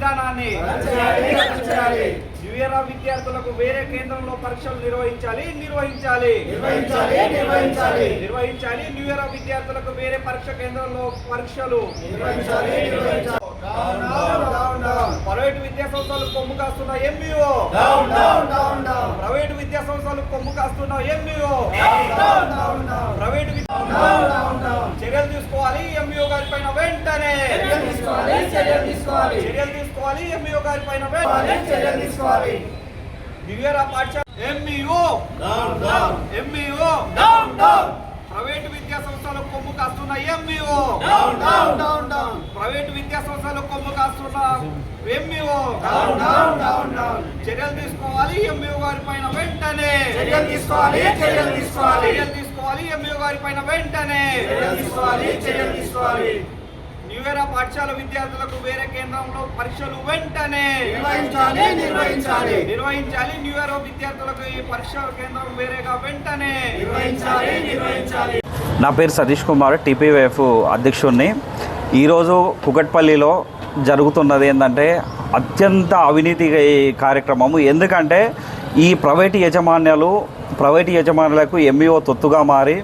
విధానాన్ని new year విద్యార్థులకు వేరే కేంద్రంలో పరీక్షలు నిర్వహించాలి న్యూ ఇయర్ విద్యార్థులకు వేరే పరీక్ష కేంద్రంలో పరీక్షలు ప్రైవేటు విద్యా సంస్థలు కొమ్ము కాస్తున్న ఎంబీఓ ప్రైవేటు విద్యా సంస్థలు కొమ్ము కాస్తున్న ఎంబీఓ ప్రైవేటు చర్యలు తీసుకోవాలి ఎంబీఓ గారి పైన వెంటనే చర్యలు తీసుకోవాలి ఎంబీఓ గారి పైన వెంటనే న్యూ ఇయర్ పాఠశాల ఎంబీఓ ప్రైవేటు విద్యా సంస్థలకు కొమ్ము కాస్తున్న ఎంబీఓ ప్రైవేటు విద్యా సంస్థలకు కొమ్ము కాస్తున్న ఎంబీఓ చర్యలు తీసుకోవాలి ఎంబీఓ గారి పైన వెంటనే చర్యలు తీసుకోవాలి ఎంబీఓ గారి పైన వెంటనే న్యూ ఇయర్ పాఠశాల విద్యార్థులకు వేరే కేంద్రంలో పరీక్షలు వెంటనే నిర్వహించాలి న్యూ ఇయర్ విద్యార్థులకు ఈ పరీక్ష కేంద్రం వేరేగా వెంటనే నా పేరు సతీష్ కుమార్, టీపీవైఎఫ్ అధ్యక్షుడిని. ఈరోజు కుకట్పల్లిలో జరుగుతున్నది ఏంటంటే అత్యంత అవినీతి కార్యక్రమము. ఎందుకంటే ఈ ప్రైవేటు యజమానులకు ఎంఈఓ తొత్తుగా మారి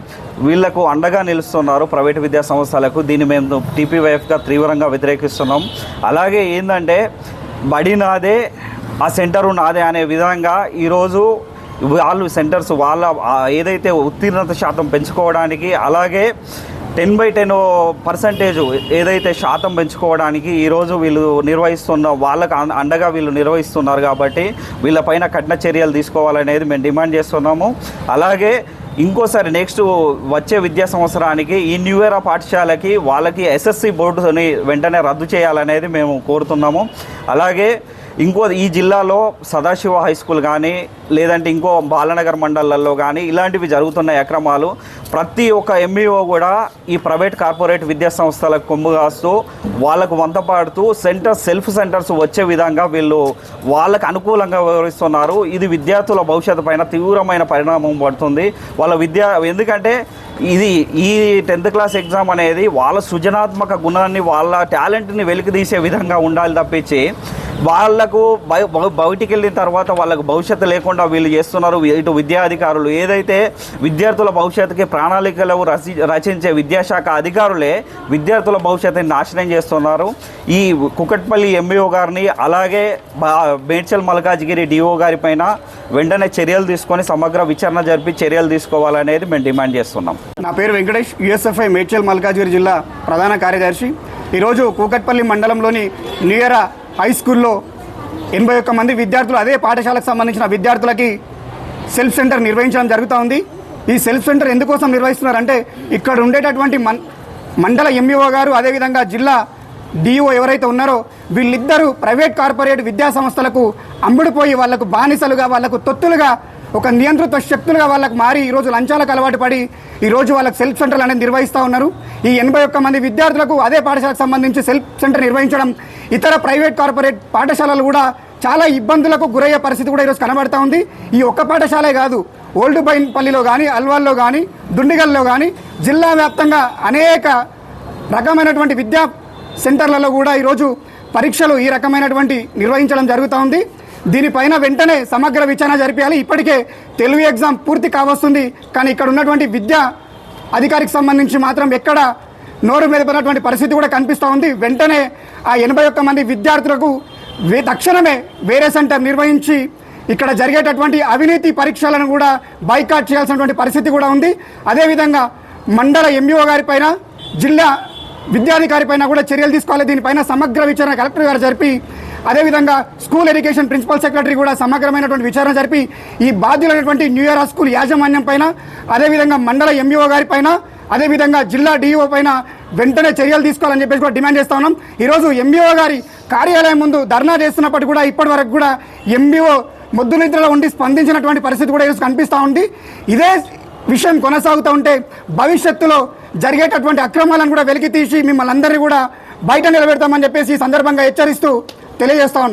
వీళ్లకు అండగా నిలుస్తున్నారు ప్రైవేటు విద్యా సంస్థలకు. దీన్ని మేము టీపీవైఎఫ్గా తీవ్రంగా వ్యతిరేకిస్తున్నాం. అలాగే ఏంటంటే బడి నాదే ఆ సెంటరు నాదే అనే విధంగా ఈరోజు వాళ్ళు సెంటర్స్ వాళ్ళ ఏదైతే ఉత్తీర్ణత శాతం పెంచుకోవడానికి, అలాగే 10/10% ఏదైతే శాతం పెంచుకోవడానికి ఈరోజు వీళ్ళు నిర్వహిస్తున్న వాళ్ళకు అండగా వీళ్ళు నిర్వహిస్తున్నారు. కాబట్టి వీళ్ళపైన కఠిన చర్యలు తీసుకోవాలనేది మేము డిమాండ్ చేస్తున్నాము. అలాగే ఇంకోసారి నెక్స్ట్ వచ్చే విద్యా సంవత్సరానికి ఈ న్యూ ఇయర్ పాఠశాలకి వాళ్ళకి ఎస్ఎస్సి బోర్డుని వెంటనే రద్దు చేయాలనేది మేము కోరుతున్నాము. అలాగే ఈ జిల్లాలో సదాశివ హై స్కూల్ కానీ లేదంటే ఇంకో బాలనగర్ మండలాల్లో కానీ ఇలాంటివి జరుగుతున్న అక్రమాలు. ప్రతి ఒక్క ఎంఈఓ కూడా ఈ ప్రైవేట్ కార్పొరేట్ విద్యా సంస్థలకు కొమ్ము కాస్తూ వాళ్ళకు వంతపాడుతూ సెల్ఫ్ సెంటర్స్ వచ్చే విధంగా వీళ్ళు వాళ్ళకు అనుకూలంగా వ్యవహరిస్తున్నారు. ఇది విద్యార్థుల భవిష్యత్తు పైన తీవ్రమైన పరిణామం పడుతుంది. ఎందుకంటే ఈ 10th క్లాస్ ఎగ్జామ్ అనేది వాళ్ళ సృజనాత్మక గుణాన్ని, వాళ్ళ టాలెంట్ని వెలికితీసే విధంగా ఉండాలి తప్పించి వాళ్లకు బయటికి వెళ్ళిన తర్వాత వాళ్ళకు భవిష్యత్తు లేకుండా వీళ్ళు చేస్తున్నారు. ఇటు విద్యాధికారులు ఏదైతే విద్యార్థుల భవిష్యత్తుకి ప్రణాళికలు రచించే విద్యాశాఖ అధికారులే విద్యార్థుల భవిష్యత్తుని నాశనం చేస్తున్నారు. ఈ కుకట్పల్లి ఎంఈఓ గారిని, అలాగే మేడ్చల్ మల్కాజ్గిరి డిఓ గారి పైన వెంటనే చర్యలు తీసుకొని సమగ్ర విచారణ జరిపి చర్యలు తీసుకోవాలనేది మేము డిమాండ్ చేస్తున్నాం. నా పేరు వెంకటేష్, యుఎస్ఎఫ్ఐ మేడ్చల్ మల్కాజ్గిరి జిల్లా ప్రధాన కార్యదర్శి. ఈరోజు కూకట్పల్లి మండలంలోని న్యూ ఇయర్ హై స్కూల్లో 81 మంది విద్యార్థులు, అదే పాఠశాలకు సంబంధించిన విద్యార్థులకి సెల్ఫ్ సెంటర్ నిర్వహించడం జరుగుతూ ఉంది. ఈ సెల్ఫ్ సెంటర్ ఎందుకోసం నిర్వహిస్తున్నారంటే ఇక్కడ ఉండేటటువంటి మండల ఎంఈఓ గారు, అదేవిధంగా జిల్లా డిఓ ఎవరైతే ఉన్నారో వీళ్ళిద్దరూ ప్రైవేట్ కార్పొరేట్ విద్యా సంస్థలకు అమ్ముడుపోయి వాళ్లకు బానిసలుగా, వాళ్లకు తొత్తులుగా, ఒక నియంత్రిత శక్తులుగా వాళ్ళకు మారి ఈరోజు లంచాలకు అలవాటు పడి ఈరోజు వాళ్ళకి సెల్ఫ్ సెంటర్లు అనేది నిర్వహిస్తూ ఉన్నారు. ఈ 81 మంది విద్యార్థులకు అదే పాఠశాలకు సంబంధించి సెల్ఫ్ సెంటర్ నిర్వహించడం ఇతర ప్రైవేట్ కార్పొరేట్ పాఠశాలలు కూడా చాలా ఇబ్బందులకు గురయ్యే పరిస్థితి కూడా ఈరోజు కనబడతా ఉంది. ఈ ఒక్క పాఠశాలే కాదు, ఓల్డ్ బైన్పల్లిలో కానీ, అల్వాల్లో కానీ, దుండిగల్లో కానీ జిల్లా వ్యాప్తంగా అనేక రకమైనటువంటి విద్యా సెంటర్లలో కూడా ఈరోజు పరీక్షలు ఈ రకమైనటువంటి నిర్వహించడం జరుగుతూ ఉంది. దీనిపైన వెంటనే సమగ్ర విచారణ జరిపించాలి. ఇప్పటికే తెలుగు ఎగ్జామ్ పూర్తి కావస్తుంది, కానీ ఇక్కడ ఉన్నటువంటి విద్యా అధికారికి సంబంధించి మాత్రం ఎక్కడ నోరు మెదపనటువంటి పరిస్థితి కూడా కనిపిస్తూ ఉంది. వెంటనే ఆ 81 మంది విద్యార్థులకు తక్షణమే వేరే సెంటర్ నిర్వహించి ఇక్కడ జరిగేటటువంటి అవినీతి పరీక్షలను కూడా బైకాట్ చేయాల్సినటువంటి పరిస్థితి కూడా ఉంది. అదేవిధంగా మండల ఎంఈఓ గారి పైన, జిల్లా విద్యాధికారి పైన కూడా చర్యలు తీసుకోవాలి. దీనిపైన సమగ్ర విచారణ కలెక్టర్ గారు జరిపి, అదేవిధంగా స్కూల్ ఎడ్యుకేషన్ ప్రిన్సిపల్ సెక్రటరీ కూడా సమగ్రమైనటువంటి విచారణ జరిపి ఈ బాధ్యులైనటువంటి న్యూ ఇయర్ స్కూల్ యాజమాన్యం పైన, అదేవిధంగా మండల ఎంఈఓ గారి పైన, అదేవిధంగా జిల్లా డిఓ పైన వెంటనే చర్యలు తీసుకోవాలని చెప్పేసి కూడా డిమాండ్ చేస్తా ఉన్నాం. ఈరోజు ఎంఈఓ గారి కార్యాలయం ముందు ధర్నా చేస్తున్నప్పటికీ కూడా ఇప్పటి వరకు కూడా ఎంఈఓ మొద్దు నిద్రలో ఉండి స్పందించినటువంటి పరిస్థితి కూడా ఈరోజు కనిపిస్తూ ఉంది. ఇదే విషయం కొనసాగుతూ ఉంటే భవిష్యత్తులో జరిగేటటువంటి అక్రమాలను కూడా వెలికి తీసి మిమ్మల్ని అందరినీ కూడా బయట నిలబెడతామని చెప్పేసి ఈ సందర్భంగా హెచ్చరిస్తూ తెలియజేస్తా ఉన్నాం.